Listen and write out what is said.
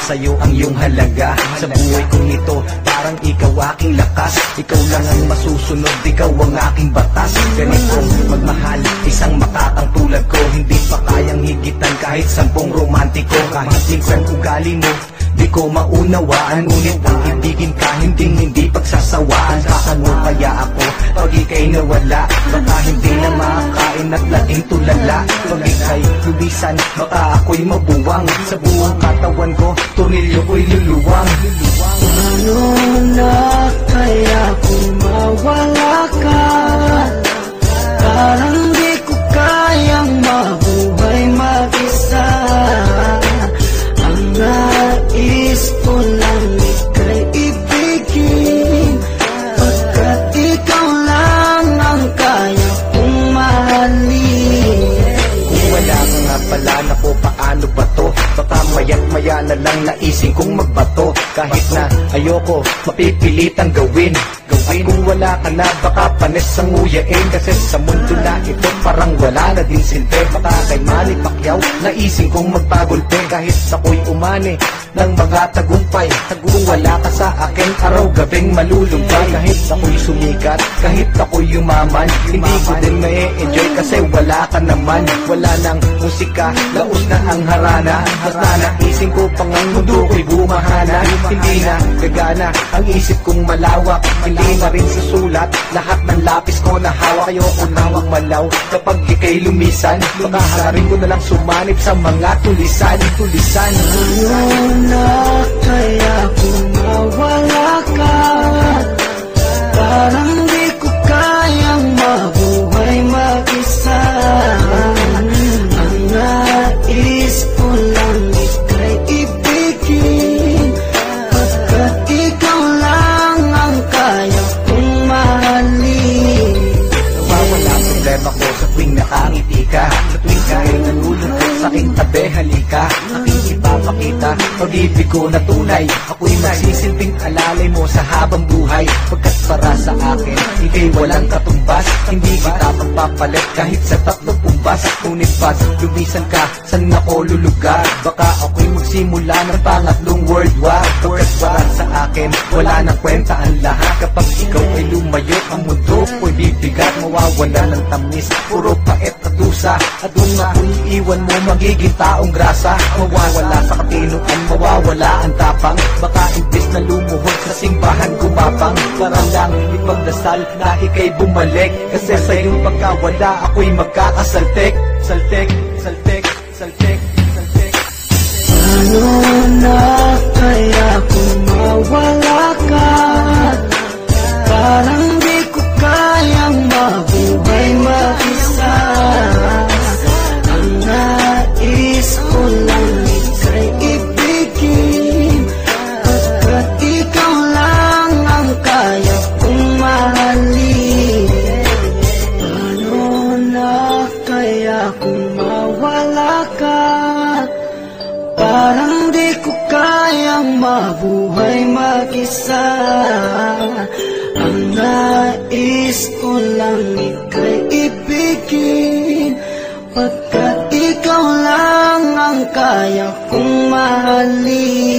Sa'yo ang iyong halaga. Sa buhay kong ito, parang ikaw aking lakas. Ikaw lang ang masusunod, ikaw ang aking batas. Ganitong magmahal, isang makatang tulad ko. Hindi pa kayang higitan kahit 10 romantiko. Kahit minsan ugali mo, di ko maunawaan. Ngunit ang ibigin ka, hindi pagsasawaan. Saan mo kaya ako pag ika'y nawala? Baka hindi na makakain at laging tulala. Pag ika'y lubisan, baka ako'y mabuwang. Sa buong katawan ko, tornilyo ko'y luluwang. Paano na kaya kung mawala ka? Parang di ko kayang mabuhay mag-isa. Ang nais ko lang ika'y ibigin, pagkat ikaw lang ang kaya kong mahalin. Kung wala ka nga pala, naku paano ba to? Baka maya't maya na lang naising kong magbato. Kahit na ayoko, mapipilitang gawin. At kung wala ka na, baka panis ang nguyain. Kasi sa mundo na ito, parang wala na din silbi. Baka kay Manny Pacquiao, naising kong magpagulpe. Kahit ako'y umani ng mga tagumpay, kung wala ka sa akin, araw-gabing malulumbay. Kahit ako'y sumikat, kahit ako'y yumaman, hindi ko din na-enjoy kasi wala ka naman. Wala nang musika, laos na ang harana. Basta naising ko pang ang mundo ko'y bumahanan. Hindi na gagana ang isip kong malawak. Hindi na rin sa sulat lahat ng lapis ko na hawak. Ayoko nawang malaw kapag ika'y lumisan. Baka hararin ko na lang sumanib sa mga tulisan. Ano na kaya kung mawala ka? Parang di ko kayang mabuhay mag-isa. Ang nais ko lang ika'y ibigin, pagkat ikaw lang ang kaya kong mahalin. Nawawala ang problema ko sa tuwing nakangiti ka. Sa tuwing kahit nalulungkot sa aking tabi, halika. Aking ipapakita pag-ibig ko na tunay. Ako'y magsisilbing alalay mo sa habang buhay. Pagkat para sa akin, ika'y walang katumbas. Hindi kita pagpapalit kahit sa 30 pumbas. Ngunit pag lumisan ka, saan ako lulugar? Baka ako'y magsimula ng pangatlong world war. Pagkat para sa akin, wala nang kwenta ang lahat. Kapag ikaw ay lumayo, ang mundo ko'y bibigat. Mawawala ng tamis, puro pait at dusa. At kung ako'y iwan mo, magiging taong grasa. Mawawala sa katinuan, mawawala ang tapang. Baka imbis na lumuhod sa simbahan gumapang, para lang ipagdasal na ika'y bumalik. Kasi sa iyong pagkawala, ako'y magkakasaltek. Saltek. Ano na kaya kung mawala ka? Parang di ko kayang mabuhay mag-isa. Ang nais ko lang ika'y ibigin, pagkat ikaw lang ang kaya kong mahalin. Ano na kaya kung mawala ka? Parang di ko kayang mabuhay mag-isa. Ang nais ko lang ika'y ibigin, pagkat ikaw lang ang kaya kong mahalin.